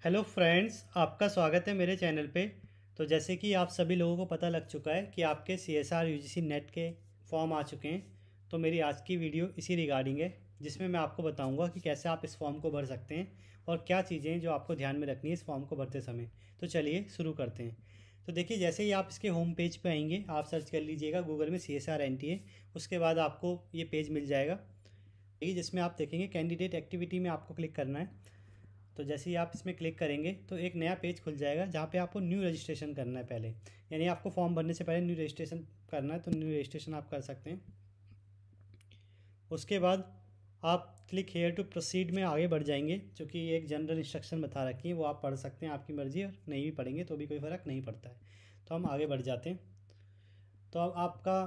Hello friends, आपका स्वागत है मेरे चैनल पे। तो जैसे कि आप सभी लोगों को पता लग चुका है कि आपके CSR UGC नेट के फॉर्म आ चुके हैं। तो मेरी आज की वीडियो इसी रिगार्डिंग है, जिसमें मैं आपको बताऊंगा कि कैसे आप इस फॉर्म को भर सकते हैं और क्या चीज़ें हैं जो आपको ध्यान में रखनी है इस फॉर्म को भरते समय। तो चलिए शुरू करते हैं। तो देखिए, जैसे ही आप इसके होम पेज पे आएंगे, आप सर्च कर लीजिएगा गूगल में CSR NTA। उसके बाद आपको ये पेज मिल जाएगा, ये जिसमें आप देखेंगे कैंडिडेट एक्टिविटी में आपको क्लिक करना है। तो जैसे ही आप इसमें क्लिक करेंगे तो एक नया पेज खुल जाएगा जहाँ पे आपको न्यू रजिस्ट्रेशन करना है पहले, यानी आपको फॉर्म भरने से पहले न्यू रजिस्ट्रेशन करना है। तो न्यू रजिस्ट्रेशन आप कर सकते हैं। उसके बाद आप क्लिक हेयर टू प्रोसीड में आगे बढ़ जाएंगे, क्योंकि एक जनरल इंस्ट्रक्शन बता रखी है, वो आप पढ़ सकते हैं, आपकी मर्ज़ी, और नहीं भी पढ़ेंगे तो भी कोई फ़र्क नहीं पड़ता है। तो हम आगे बढ़ जाते हैं। तो अब आपका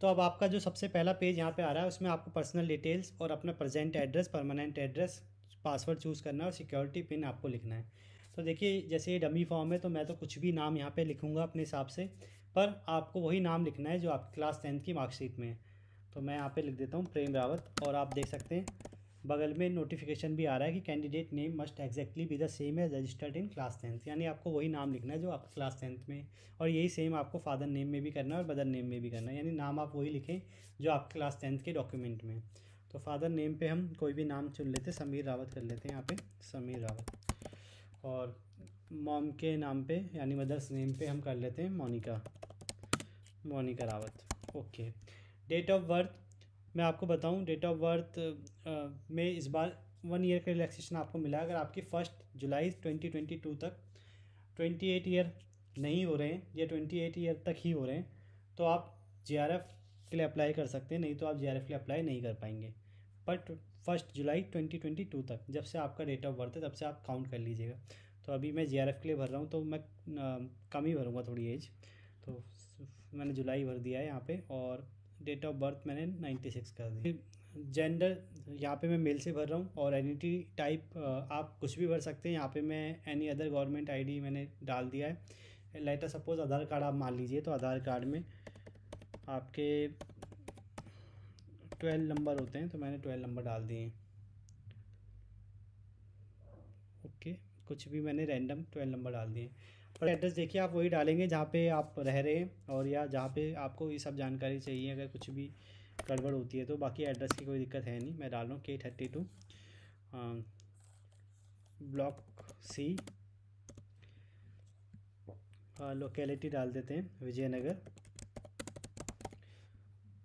तो अब आपका जो सबसे पहला पेज यहाँ पे आ रहा है, उसमें आपको पर्सनल डिटेल्स और अपना present address, permanent address, password choose करना है और सिक्योरिटी पिन आपको लिखना है। तो देखिए, जैसे ये डमी फॉर्म है तो मैं तो कुछ भी नाम यहाँ पे लिखूँगा अपने हिसाब से, पर आपको वही नाम लिखना है जो आपकी क्लास 10th की मार्कशीट में है। तो मैं यहाँ पे लिख देता हूँ प्रेम रावत, और आप देख सकते हैं बगल में नोटिफिकेशन भी आ रहा है कि candidate name must exactly be the same as registered in class 10th, यानी आपको वही नाम लिखना है जो आप क्लास 10th में। और यही सेम आपको फादर नेम में भी करना है और मदर नेम में भी करना है, यानी नाम आप वही लिखें जो आप क्लास 10th के डॉक्यूमेंट में। तो फादर नेम पे हम कोई भी नाम चुन लेते, समीर रावत कर लेते हैं यहाँ पे, समीर रावत। और मॉम के नाम पे यानी मदर्स नेम पे हम कर लेते हैं Monika, Monika Rawat. Okay. Date of birth मैं आपको बताऊं, डेट ऑफ बर्थ में इस बार 1 ईयर का रिलैक्सेशन आपको मिला। अगर आपकी 1 जुलाई 2022 तक 28 ईयर नहीं हो रहे हैं या 28 ईयर तक ही हो रहे हैं तो आप JRF के लिए अप्लाई कर सकते हैं, नहीं तो आप JRF के लिए अप्लाई नहीं कर पाएंगे। बट 1 जुलाई 2022 तक, जब से आपका डेट ऑफ बर्थ है, तब से आप काउंट कर लीजिएगा। तो अभी मैं JRF के लिए भर रहा हूँ, तो मैं कम ही भरूँगा थोड़ी एज। तो मैंने जुलाई भर दिया है यहाँ पे, और डेट ऑफ बर्थ मैंने 96 कर दी। जेंडर यहाँ पे मैं मेल से भर रहा हूँ, और एनिटी टाइप आप कुछ भी भर सकते हैं। यहाँ पे मैं एनी अदर गवर्नमेंट आईडी मैंने डाल दिया है। लेटर सपोज आधार कार्ड आप मान लीजिए, तो आधार कार्ड में आपके 12 नंबर होते हैं, तो मैंने 12 नंबर डाल दिए हैं। ओके, कुछ भी मैंने रैंडम 12 नंबर डाल दिए। पर एड्रेस देखिए, आप वही डालेंगे जहाँ पे आप रह रहे हैं, और या जहाँ पे आपको ये सब जानकारी चाहिए। अगर कुछ भी गड़बड़ होती है तो बाकी एड्रेस की कोई दिक्कत है नहीं। मैं डाल रहा हूँ K32 ब्लॉक C, लोकेलिटी डाल देते हैं विजयनगर,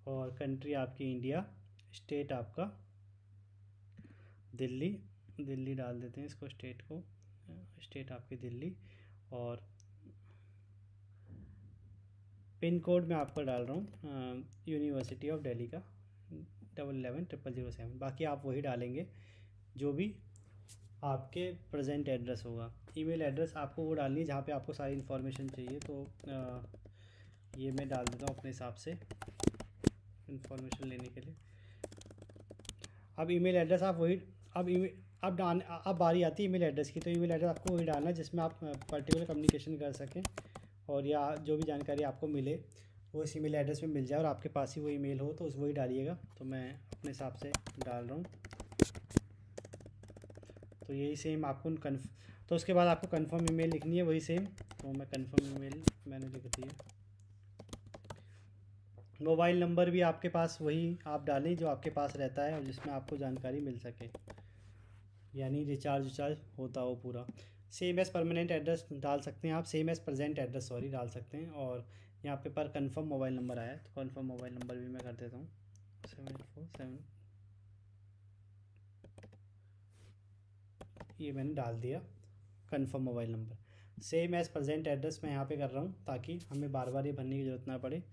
और कंट्री आपकी इंडिया, स्टेट आपका दिल्ली, दिल्ली डाल देते हैं इसको, स्टेट को, स्टेट आपकी दिल्ली। और पिन कोड मैं आपको डाल रहा हूँ यूनिवर्सिटी ऑफ दिल्ली का 111007। बाकी आप वही डालेंगे जो भी आपके प्रेजेंट एड्रेस होगा। ईमेल एड्रेस आपको वो डालनी है जहाँ पे आपको सारी इन्फॉर्मेशन चाहिए। तो ये मैं डाल देता हूँ अपने हिसाब से इन्फॉर्मेशन लेने के लिए। अब ईमेल एड्रेस आप वही, अब बारी आती है ईमेल एड्रेस की। तो ईमेल एड्रेस आपको वही डालना है जिसमें आप पर्टिकुलर कम्युनिकेशन कर सकें, और या जो भी जानकारी आपको मिले वो इस ईमेल एड्रेस में मिल जाए, और आपके पास ही वो ईमेल हो तो उस वही डालिएगा। तो मैं अपने हिसाब से डाल रहा हूँ। तो यही सेम आपको तो उसके बाद आपको कंफर्म ईमेल लिखनी है, वही सेम। तो मैं कंफर्म ईमेल मैंने लिख दी है। मोबाइल नंबर भी आपके पास वही आप डालें जो आपके पास रहता है और जिसमें आपको जानकारी मिल सके, यानी रिचार्ज होता हो पूरा। सेम एज़ परमानेंट एड्रेस डाल सकते हैं आप, same as present address sorry डाल सकते हैं। और यहाँ पे पर कंफर्म मोबाइल नंबर आया है, तो कंफर्म मोबाइल नंबर भी मैं कर देता हूँ 747, ये मैंने डाल दिया confirm mobile number. Same as present address मैं यहाँ पे कर रहा हूँ ताकि हमें बार बार ये भरने की ज़रूरत ना पड़े।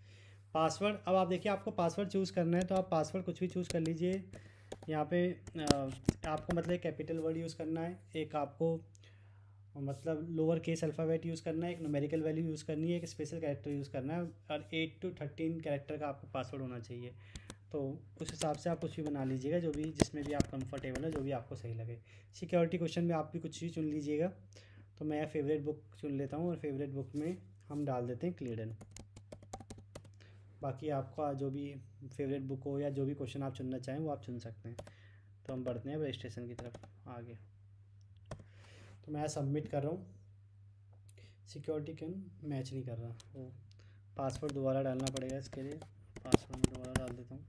पासवर्ड, अब आप देखिए, आपको पासवर्ड चूज़ करना है तो आप पासवर्ड कुछ भी चूज़ कर लीजिए। यहाँ पे आपको मतलब कैपिटल वर्ड यूज़ करना है, एक आपको मतलब लोअर केस अल्फ़ाबेट यूज़ करना है, एक न्यूमेरिकल वैल्यू यूज़ करनी है, एक स्पेशल कैरेक्टर यूज़ करना है, और 8 to 13 कैरेक्टर का आपको पासवर्ड होना चाहिए। तो उस हिसाब से आप कुछ भी बना लीजिएगा, जो भी जिसमें भी आप कंफर्टेबल है, जो भी आपको सही लगे। सिक्योरिटी क्वेश्चन में आप भी कुछ भी चुन लीजिएगा। तो मैं फेवरेट बुक चुन लेता हूँ, और फेवरेट बुक में हम डाल देते हैं क्लीडन। बाकी आपका जो भी फेवरेट बुक हो या जो भी क्वेश्चन आप चुनना चाहें वो आप चुन सकते हैं। तो हम बढ़ते हैं अब रजिस्ट्रेशन की तरफ आगे। तो मैं सबमिट कर रहा हूँ। सिक्योरिटी कैन मैच नहीं कर रहा, वो पासवर्ड दोबारा डालना पड़ेगा इसके लिए। पासवर्ड मैं दोबारा डाल देता हूँ,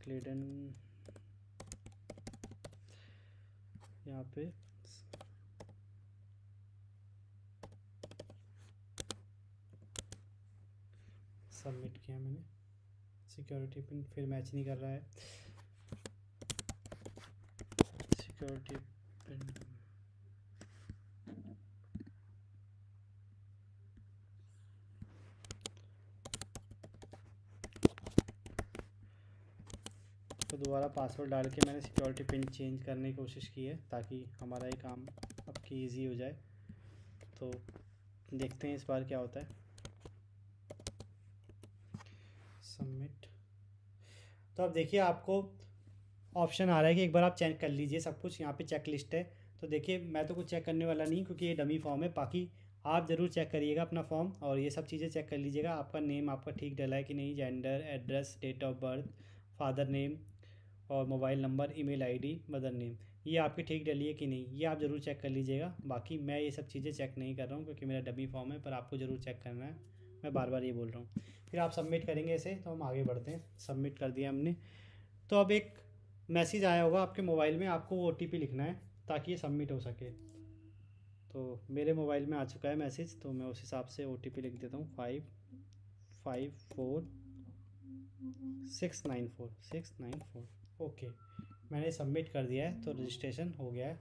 क्लेडन यहाँ पे सबमिट किया मैंने। सिक्योरिटी पिन फिर मैच नहीं कर रहा है। सिक्योरिटी पिन तो दोबारा पासवर्ड डाल के मैंने सिक्योरिटी पिन चेंज करने की कोशिश की है ताकि हमारा ये काम अब की ईजी हो जाए। तो देखते हैं इस बार क्या होता है। सबमिट। तो अब देखिए आपको ऑप्शन आ रहा है कि एक बार आप चेक कर लीजिए सब कुछ। यहाँ पे चेक लिस्ट है, तो देखिए मैं तो कुछ चेक करने वाला नहीं क्योंकि ये डमी फॉर्म है। बाकी आप ज़रूर चेक करिएगा अपना फॉर्म और ये सब चीज़ें चेक कर लीजिएगा। आपका नेम आपका ठीक डला है कि नहीं, gender, address, date of birth, father name और mobile number, email ID, mother name, ये आपकी ठीक डली है कि नहीं, ये आप ज़रूर चेक कर लीजिएगा। बाकी मैं ये सब चीज़ें चेक नहीं कर रहा हूँ क्योंकि मेरा डमी फॉर्म है, पर आपको ज़रूर चेक करना है, मैं बार बार ये बोल रहा हूँ। फिर आप सबमिट करेंगे इसे, तो हम आगे बढ़ते हैं। सबमिट कर दिया हमने। तो अब एक मैसेज आया होगा आपके मोबाइल में, आपको वो OTP लिखना है ताकि ये सबमिट हो सके। तो मेरे मोबाइल में आ चुका है मैसेज, तो मैं उस हिसाब से OTP लिख देता हूँ 554694। ओके, मैंने सबमिट कर दिया है, तो रजिस्ट्रेशन हो गया है।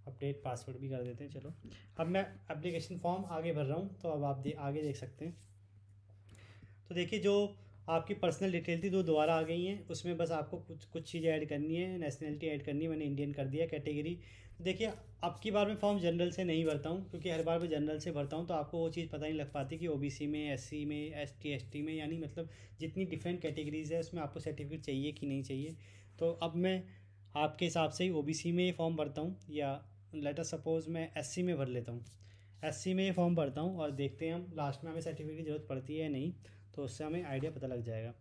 अपडेट पासवर्ड भी कर देते हैं। चलो अब मैं एप्लीकेशन फॉर्म आगे भर रहा हूँ, तो अब आप आगे देख सकते हैं। तो देखिए जो आपकी पर्सनल डिटेल थी वो दोबारा आ गई हैं। उसमें बस आपको कुछ कुछ चीज़ें ऐड करनी है। नेशनलिटी ऐड करनी है, मैंने इंडियन कर दिया। कैटेगरी देखिए अब की बार मैं फॉर्म जनरल से नहीं भरता हूँ क्योंकि हर बार मैं जनरल से भरता हूँ तो आपको वो चीज़ पता नहीं लग पाती कि OBC में, SC में, ST ST में, यानी मतलब जितनी डिफरेंट कैटेगरीज़ है उसमें आपको सर्टिफिकेट चाहिए कि नहीं चाहिए। तो अब मैं आपके हिसाब से ही OBC में ये फॉर्म भरता हूँ, या लेटर सपोज़ मैं SC में भर लेता हूँ। SC में ये फॉर्म भरता हूँ और देखते हैं हम लास्ट में हमें सर्टिफिकेट की ज़रूरत पड़ती है या नहीं, तो उससे हमें आइडिया पता लग जाएगा।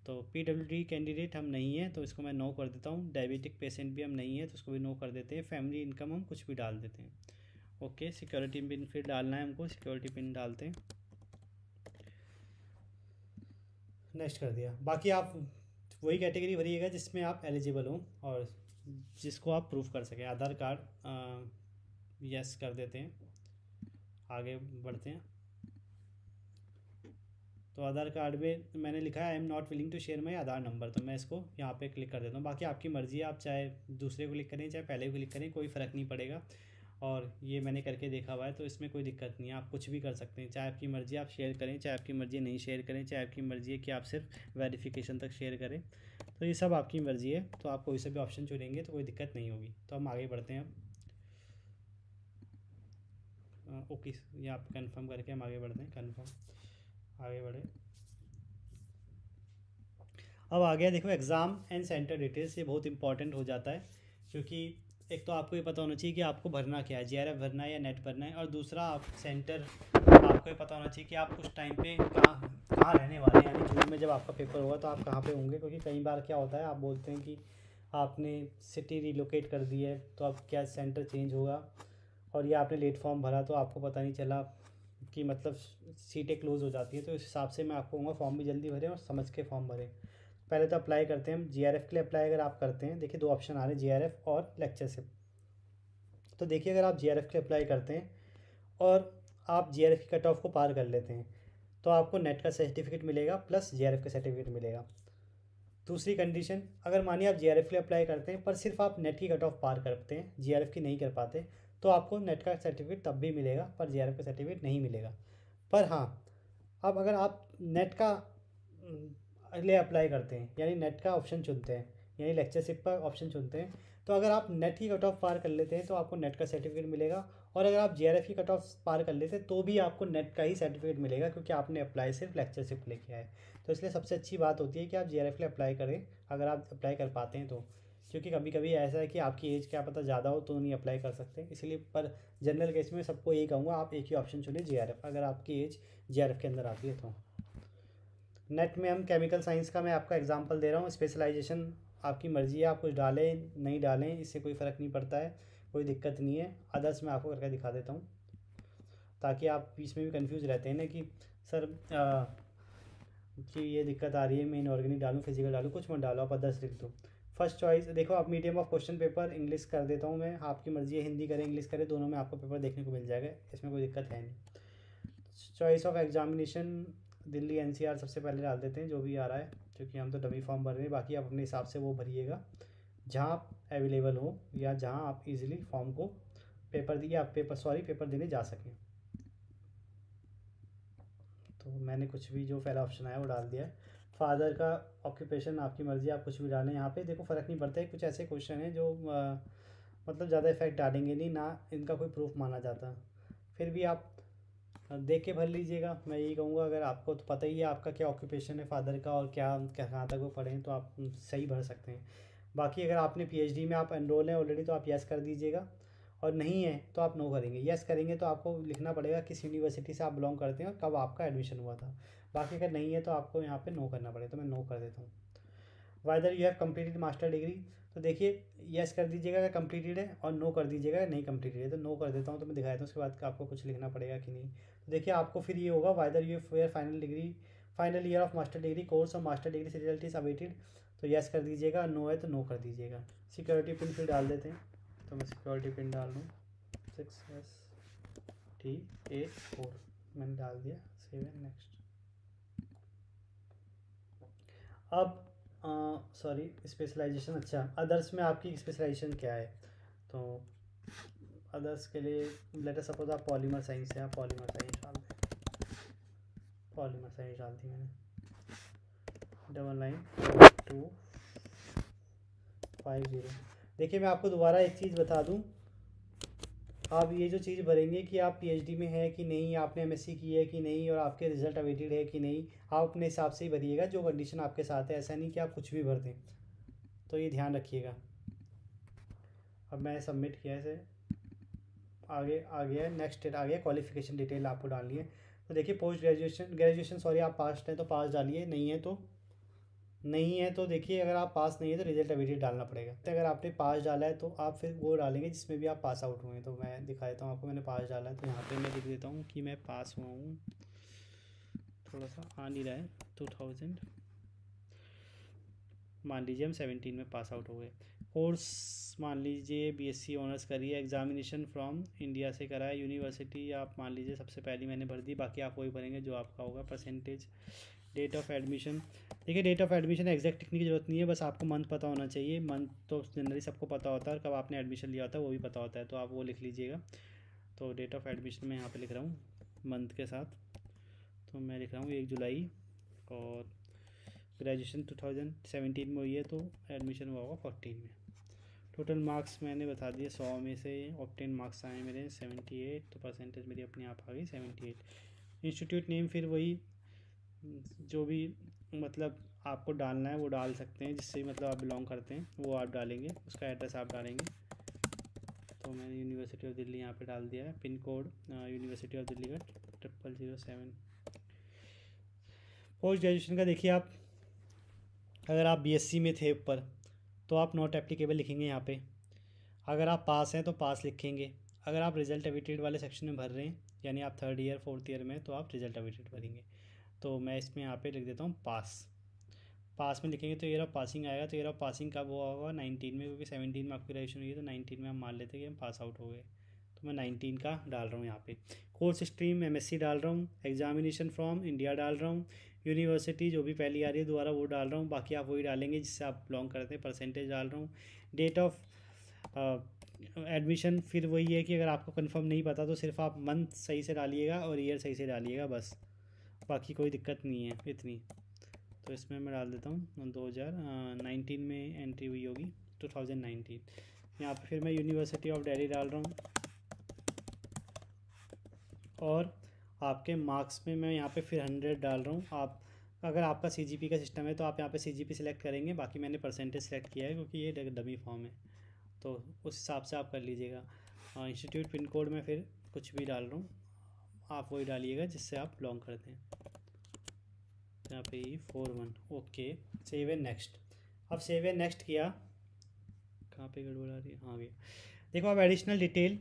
तो PWD कैंडिडेट हम नहीं है तो इसको मैं नो कर देता हूँ। डायबिटिक पेशेंट भी हम नहीं है तो उसको भी नो कर देते हैं। फैमिली इनकम हम कुछ भी डाल देते हैं। ओके, सिक्योरिटी पिन फिर डालना है हमको, सिक्योरिटी पिन डालते हैं, नेक्स्ट कर दिया। बाकी आप वही कैटेगरी भरिएगा जिसमें आप एलिजिबल हो और जिसको आप प्रूफ कर सकें। आधार कार्ड यस कर देते हैं, आगे बढ़ते हैं। तो आधार कार्ड में मैंने लिखा है I am not willing to share my Aadhaar number, तो मैं इसको यहाँ पे क्लिक कर देता हूँ। बाकी आपकी मर्ज़ी है, आप चाहे दूसरे को क्लिक करें चाहे पहले को क्लिक करें, कोई फ़र्क नहीं पड़ेगा। और ये मैंने करके देखा हुआ है तो इसमें कोई दिक्कत नहीं है, आप कुछ भी कर सकते हैं। चाहे आपकी मर्ज़ी आप शेयर करें, चाहे आपकी मर्ज़ी नहीं शेयर करें, चाहे आपकी मर्ज़ी है कि आप सिर्फ वेरिफिकेशन तक शेयर करें, तो ये सब आपकी मर्ज़ी है। तो आप कोई सा भी ऑप्शन चुनेंगे तो कोई दिक्कत नहीं होगी। तो हम आगे बढ़ते हैं अब। ओके, ये आप कन्फर्म करके हम आगे बढ़ते हैं। कन्फर्म, आगे बढ़े। अब आ गया देखो एग्ज़ाम एंड सेंटर डिटेल्स। ये बहुत इंपॉर्टेंट हो जाता है क्योंकि एक तो आपको ये पता होना चाहिए कि आपको भरना क्या है, GRF भरना है या नेट भरना है, और दूसरा आप सेंटर आपको ये पता होना चाहिए कि आप उस टाइम पे कहाँ कहाँ रहने वाले हैं। यानी जून में जब आपका पेपर होगा तो आप कहाँ पे होंगे, क्योंकि कई बार क्या होता है आप बोलते हैं कि आपने सिटी रिलोकेट कर दी है तो अब क्या सेंटर चेंज होगा, और ये आपने लेट फॉर्म भरा तो आपको पता नहीं चला कि मतलब सीटें क्लोज़ हो जाती हैं। तो इस हिसाब से मैं आपको कहूँगा फॉर्म भी जल्दी भरें और समझ के फॉर्म भरें। पहले तो अप्लाई करते हैं हम GRF के लिए। अप्लाई अगर आप करते हैं, देखिए दो ऑप्शन आ रहे हैं, GRF और लेक्चरशिप। तो देखिए अगर आप GRF के लिए अप्लाई करते हैं और आप GRF की कट ऑफ को पार कर लेते हैं तो आपको नेट का सर्टिफिकेट मिलेगा प्लस GRF का सर्टिफिकेट मिलेगा। दूसरी कंडीशन, अगर मानिए आप GRF के लिए अप्लाई करते हैं पर सिर्फ आप नेट की कट ऑफ पार करते हैं, GRF की नहीं कर पाते, तो आपको नेट का सर्टिफिकेट तब भी मिलेगा पर GRF का सर्टिफिकेट नहीं मिलेगा। पर हाँ, अब अगर आप नेट का लिए अप्लाई करते हैं यानी नेट का ऑप्शन चुनते हैं, यानी लेक्चरशिप का ऑप्शन चुनते हैं, तो अगर आप नेट की कट ऑफ पार कर लेते हैं तो आपको नेट का सर्टिफिकेट मिलेगा। और अगर आप GRF की कट ऑफ पार कर लेते हैं तो भी आपको नेट का ही सर्टिफिकेट मिलेगा क्योंकि आपने अप्लाई सिर्फ लेक्चरशिप के लिए किया है। तो इसलिए सबसे अच्छी बात होती है कि आप GRF के लिए अप्लाई करें अगर आप अप्लाई कर पाते हैं तो, क्योंकि कभी कभी ऐसा है कि आपकी एज क्या पता ज़्यादा हो तो नहीं अप्लाई कर सकते, इसलिए। पर जनरल केस में सबको यही कहूँगा आप एक ही ऑप्शन चुनें, GRF, अगर आपकी एज GRF के अंदर आती है तो। नेट में हम केमिकल साइंस का मैं आपका एग्जांपल दे रहा हूँ। स्पेशलाइजेशन आपकी मर्ज़ी है, आप कुछ डालें नहीं डालें, इससे कोई फ़र्क नहीं पड़ता है, कोई दिक्कत नहीं है। अदर्स मैं आपको करके दिखा देता हूँ, ताकि आप बीच में भी कंफ्यूज रहते हैं ना कि सर कि ये दिक्कत आ रही है, मैं इनऑर्गेनिक डालूँ फिजिकल डालूँ, कुछ मत डालो, आप अदर्स लिख दो। फर्स्ट चॉइस देखो, आप medium of question paper English कर देता हूँ मैं, आपकी मर्ज़ी है हिंदी करें इंग्लिश करें, दोनों में आपको पेपर देखने को मिल जाएगा, इसमें कोई दिक्कत है नहीं। Choice of examination Delhi NCR सबसे पहले डाल देते हैं, जो भी आ रहा है, क्योंकि हम तो डमी फॉर्म भर रहे हैं, बाकी आप अपने हिसाब से वो भरिएगा जहाँ आप अवेलेबल हो या जहाँ आप इजीली फॉर्म को पेपर देने जा सकें। तो मैंने कुछ भी जो पहला ऑप्शन आया वो डाल दिया है। फादर का ऑक्यूपेशन आपकी मर्ज़ी, आप कुछ भी डालें यहाँ पे, देखो फ़र्क नहीं पड़ता है। कुछ ऐसे क्वेश्चन हैं जो मतलब ज़्यादा इफेक्ट डालेंगे नहीं, ना इनका कोई प्रूफ माना जाता, फिर भी आप देख के भर लीजिएगा। मैं यही कहूँगा, अगर आपको तो पता ही है आपका क्या ऑक्यूपेशन है फादर का और क्या कहाँ तक वो पढ़े हैं, तो आप सही भर सकते हैं। बाकी अगर आपने पीएचडी में आप एनरोल हैं ऑलरेडी, तो आप यस कर दीजिएगा, और नहीं है तो आप नो करेंगे। यस करेंगे तो आपको लिखना पड़ेगा किस यूनिवर्सिटी से आप बिलोंग करते हैं और कब आपका एडमिशन हुआ था। बाकी अगर नहीं है तो आपको यहाँ पे नो करना पड़ेगा, तो मैं नो कर देता हूँ। Whether you have completed master degree, तो देखिए यस कर दीजिएगा अगर कम्प्लीटेड है, और नो कर दीजिएगा नहीं कम्प्लीटेड है। तो नो कर देता हूँ, तो मैं दिखा देता हूँ, उसके बाद आपको कुछ लिखना पड़ेगा कि नहीं। तो देखिए आपको फिर ये होगा, whether you fair final year of master degree course और मास्टर डिग्री से रिजल्ट इज अवेटेड, तो यस कर दीजिएगा, नो है तो नो कर दीजिएगा। सिक्योरिटी पिन फिर डाल देते हैं, तो मैं सिक्योरिटी पिन डाल दूँ 6ST84, मैंने डाल दिया, सेव एंड नेक्स्ट। अब सॉरी स्पेशलाइजेशन, अच्छा अदर्स में आपकी स्पेशलाइजेशन क्या है? तो अदर्स के लिए लेट अस सपोज आप पॉलीमर साइंस है, आप पॉलीमर साइंस डाल दें, पॉलीमर साइंस डाल दी मैंने, 994250। देखिए मैं आपको दोबारा एक चीज़ बता दूं, आप ये जो चीज़ भरेंगे कि आप पीएचडी में है कि नहीं, आपने एमएससी की है कि नहीं, और आपके रिजल्ट अवेटेड है कि नहीं, आप अपने हिसाब से ही भरिएगा जो कंडीशन आपके साथ है, ऐसा नहीं कि आप कुछ भी भर दें, तो ये ध्यान रखिएगा। अब मैं सबमिट किया इसे, आगे आ गया, नेक्स्ट डेट आ गया, क्वालिफिकेशन डिटेल आपको डालनी है। तो देखिए पोस्ट ग्रेजुएशन सॉरी आप पास हैं तो पास डालिए, नहीं है तो नहीं है। तो देखिए अगर आप पास नहीं है तो रिजल्ट अवेटेड डालना पड़ेगा। तो अगर आपने पास डाला है तो आप फिर वो डालेंगे जिसमें भी आप पास आउट हुए हैं। तो मैं दिखा देता हूँ आपको, मैंने पास डाला है, तो यहाँ पे मैं लिख देता हूँ कि मैं पास हुआ हूँ, थोड़ा सा आ नहीं रहा है, 2000 मान लीजिए हम 17 में पास आउट हो गए। कोर्स मान लीजिए बीएससी ऑनर्स करिए, एग्जामिनेशन फ्रॉम इंडिया से करा है, यूनिवर्सिटी आप मान लीजिए सबसे पहली मैंने भर दी, बाकी आप वही भरेंगे जो आपका होगा। परसेंटेज, डेट ऑफ एडमिशन, देखिए डेट ऑफ एडमिशन एग्जैक्ट लिखने की जरूरत नहीं है, बस आपको मंथ पता होना चाहिए। मंथ तो जनरली सबको पता होता है, कब आपने एडमिशन लिया होता है वो भी पता होता है, तो आप वो लिख लीजिएगा। तो डेट ऑफ एडमिशन मैं यहाँ पे लिख रहा हूँ मंथ के साथ, तो मैं लिख रहा हूँ 1 जुलाई, और ग्रेजुएशन 2017 में हुई है तो एडमिशन हुआ होगा 14 में। टोटल मार्क्स मैंने बता दिए, 100 में से ऑब्टेन मार्क्स आए मेरे 78, तो परसेंटेज मेरी अपने आप आ गई 78। इंस्टीट्यूट नेम फिर वही जो भी मतलब आपको डालना है वो डाल सकते हैं, जिससे मतलब आप बिलोंग करते हैं वो आप डालेंगे, उसका एड्रेस आप डालेंगे। तो मैंने यूनिवर्सिटी ऑफ दिल्ली यहाँ पे डाल दिया है, pin code university of Delhi का 0007। पोस्ट ग्रेजुएशन का देखिए आप, अगर आप बीएससी में थे ऊपर तो आप नॉट एप्लीकेबल लिखेंगे यहाँ पे, अगर आप पास हैं तो पास लिखेंगे, अगर आप रिजल्ट अवेटेड वाले सेक्शन में भर रहे हैं यानी आप 3rd ईयर 4th ईयर में, तो आप रिजल्ट अवेटेड भरेंगे। तो मैं इसमें यहाँ पे लिख देता हूँ पास, पास में लिखेंगे तो ईयर ऑफ पासिंग आएगा। तो ईयर ऑफ पासिंग कब हुआ होगा 19 में, क्योंकि 17 में आपकी ग्रेजुएशन हुई है, तो 19 में हम मान लेते हैं कि हम पास आउट हो गए, तो मैं 19 का डाल रहा हूँ यहाँ पे। कोर्स स्ट्रीम एमएससी डाल रहा हूँ, एग्जामिनेशन फ्रॉम इंडिया डाल रहा हूँ, यूनिवर्सिटी जो भी पहली आ रही है दोबारा वो डाल रहा हूँ, बाकी आप वही डालेंगे जिससे आप बिलोंग करते हैं। परसेंटेज डाल रहा हूँ, डेट ऑफ एडमिशन फिर वही है कि अगर आपको कंफर्म नहीं पता तो सिर्फ आप मंथ सही से डालिएगा और ईयर सही से डालिएगा, बस बाकी कोई दिक्कत नहीं है इतनी। तो इसमें मैं डाल देता हूँ 2019 में एंट्री हुई होगी, 2019। यहाँ पे फिर मैं यूनिवर्सिटी ऑफ दिल्ली डाल रहा हूँ, और आपके मार्क्स में मैं यहाँ पे फिर 100 डाल रहा हूँ। आप अगर आपका सीजीपी का सिस्टम है तो आप यहाँ पे सीजीपी सिलेक्ट करेंगे, बाकी मैंने परसेंटेज सेलेक्ट किया है क्योंकि ये डमी फॉर्म है, तो उस हिसाब से आप कर लीजिएगा। इंस्टीट्यूट पिन कोड में फिर कुछ भी डाल रहा हूँ, आप वही डालिएगा जिससे आप बिलोंग करते हैं। यहाँ पे 41, ओके, सेव एंड नेक्स्ट। अब सेव है नेक्स्ट किया, कहाँ पे गड़बड़ आ रही है, हाँ गया। देखो अब एडिशनल डिटेल,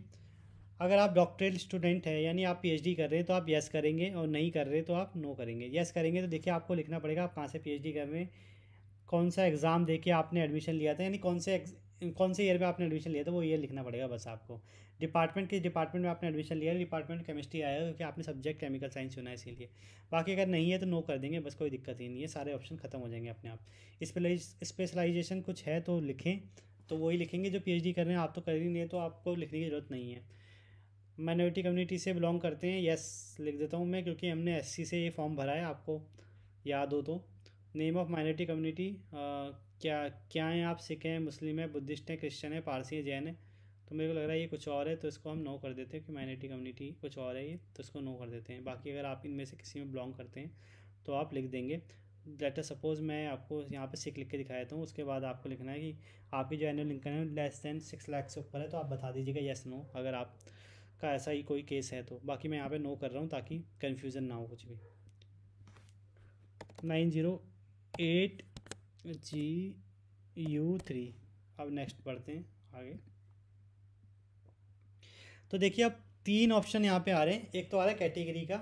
अगर आप डॉक्टरेट स्टूडेंट है यानी आप पीएचडी कर रहे हैं तो आप यस करेंगे, और नहीं कर रहे तो आप नो करेंगे। यस करेंगे तो देखिए आपको लिखना पड़ेगा आप कहाँ से पीएचडी कर रहे हैं, कौन सा एग्ज़ाम दे के आपने एडमिशन लिया था, यानी कौन से ईयर में आपने एडमिशन लिया था वो ईयर लिखना पड़ेगा बस आपको। डिपार्टमेंट किस डिपार्टमेंट में आपने एडमिशन लिया है, डिपार्टमेंट केमिस्ट्री आएगा क्योंकि आपने सब्जेक्ट केमिकल साइंस चुना है इसीलिए। बाकी अगर नहीं है तो नो कर देंगे, बस कोई दिक्कत ही नहीं है, सारे ऑप्शन खत्म हो जाएंगे अपने आप। स्पेशलाइजेशन कुछ है तो लिखें, तो वही लिखेंगे जो पीएचडी कर रहे हैं, आप तो कर ही नहीं है तो आपको लिखने की ज़रूरत नहीं है। माइनॉरिटी कम्युनिटी से बिलोंग करते हैं, यस लिख देता हूँ मैं क्योंकि हमने एससी से ये फॉर्म भरा है, आपको याद हो तो। नेम ऑफ माइनॉरिटी कम्युनिटी क्या क्या हैं आप, सिख हैं, मुस्लिम है, बुद्धिस्ट हैं, क्रिश्चियन है, पारसी है, जैन है। तो मेरे को लग रहा है ये कुछ और है तो इसको हम नो कर देते हैं कि माइनॉरिटी कम्युनिटी कुछ और है ये, तो इसको नो कर देते हैं। बाकी अगर आप इनमें से किसी में बिलोंग करते हैं तो आप लिख देंगे। लेटर सपोज़ मैं आपको यहाँ पे सिख लिख के दिखा देता हूँ, उसके बाद आपको लिखना है कि आपकी जो एनुअल इनकम है लेस दैन 6 लाख से ऊपर है, तो आप बता दीजिएगा येस नो, अगर आपका ऐसा ही कोई केस है तो। बाकी मैं यहाँ पे नो कर रहा हूँ ताकि कन्फ्यूज़न ना हो कुछ भी। 908GU3। अब नेक्स्ट बढ़ते हैं आगे। तो देखिए अब 3 ऑप्शन यहाँ पे आ रहे हैं, एक तो आ रहा है कैटेगरी का,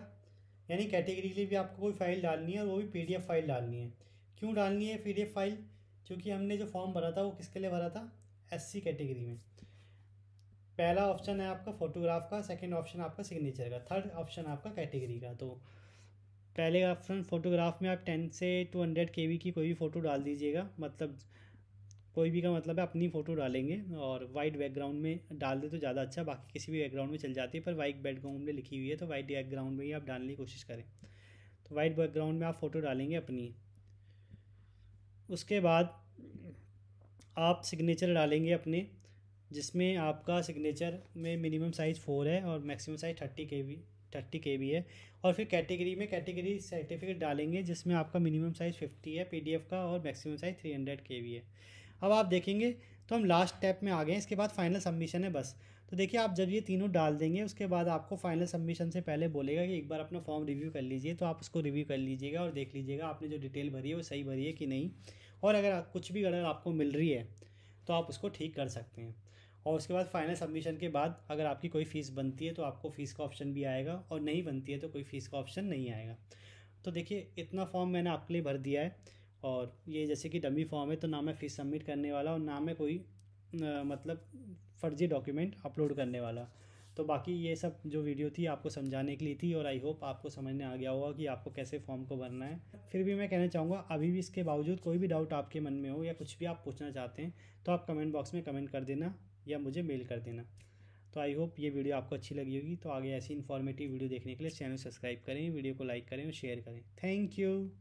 यानी कैटेगरी के लिए भी आपको कोई फाइल डालनी है और वो भी पीडीएफ फाइल डालनी है। क्यों डालनी है पीडीएफ फाइल, क्योंकि हमने जो फॉर्म भरा था वो किसके लिए भरा था, एससी कैटेगरी में। पहला ऑप्शन है आपका फोटोग्राफ का, सेकंड ऑप्शन आपका सिग्नेचर का, थर्ड ऑप्शन आपका कैटेगरी का। तो पहले ऑप्शन फोटोग्राफ में आप 10 से 200 KB की कोई भी फ़ोटो डाल दीजिएगा, मतलब कोई भी का मतलब है अपनी फ़ोटो डालेंगे, और वाइट बैकग्राउंड में डाल दे तो ज़्यादा अच्छा, बाकी किसी भी बैकग्राउंड में चल जाती है, पर वाइट बैकग्राउंड में लिखी हुई है तो वाइट बैकग्राउंड में ही आप डालने की कोशिश करें। तो वाइट बैकग्राउंड में आप फ़ोटो डालेंगे अपनी। उसके बाद आप सिग्नेचर डालेंगे अपने, जिसमें आपका सिग्नेचर में मिनिमम साइज़ 4 है और मैक्सिमम साइज़ 30 KB है। और फिर कैटेगरी में कैटेगरी सर्टिफिकेट डालेंगे जिसमें आपका मिनिमम साइज़ 50 है पीडीएफ का और मैक्सिमम साइज़ 300 KB है। अब आप देखेंगे तो हम लास्ट स्टेप में आ गए हैं, इसके बाद फाइनल सबमिशन है बस। तो देखिए आप जब ये तीनों डाल देंगे उसके बाद आपको फाइनल सबमिशन से पहले बोलेगा कि एक बार अपना फॉर्म रिव्यू कर लीजिए, तो आप उसको रिव्यू कर लीजिएगा और देख लीजिएगा आपने जो डिटेल भरी है वो सही भरी है कि नहीं, और अगर कुछ भी अगर आपको मिल रही है तो आप उसको ठीक कर सकते हैं। और उसके बाद फाइनल सबमिशन के बाद अगर आपकी कोई फ़ीस बनती है तो आपको फ़ीस का ऑप्शन भी आएगा, और नहीं बनती है तो कोई फ़ीस का ऑप्शन नहीं आएगा। तो देखिए इतना फॉर्म मैंने आपके लिए भर दिया है, और ये जैसे कि डमी फॉर्म है तो ना मैं फ़ीस सबमिट करने वाला और ना मैं कोई मतलब फ़र्ज़ी डॉक्यूमेंट अपलोड करने वाला। तो बाकी ये सब जो वीडियो थी आपको समझाने के लिए थी, और आई होप आपको समझने आ गया होगा कि आपको कैसे फॉर्म को भरना है। फिर भी मैं कहना चाहूँगा अभी भी इसके बावजूद कोई भी डाउट आपके मन में हो या कुछ भी आप पूछना चाहते हैं तो आप कमेंट बॉक्स में कमेंट कर देना या मुझे मेल कर देना। तो आई होप ये वीडियो आपको अच्छी लगी होगी। तो आगे ऐसी इन्फॉर्मेटिव वीडियो देखने के लिए चैनल सब्सक्राइब करें, वीडियो को लाइक करें और शेयर करें। Thank you.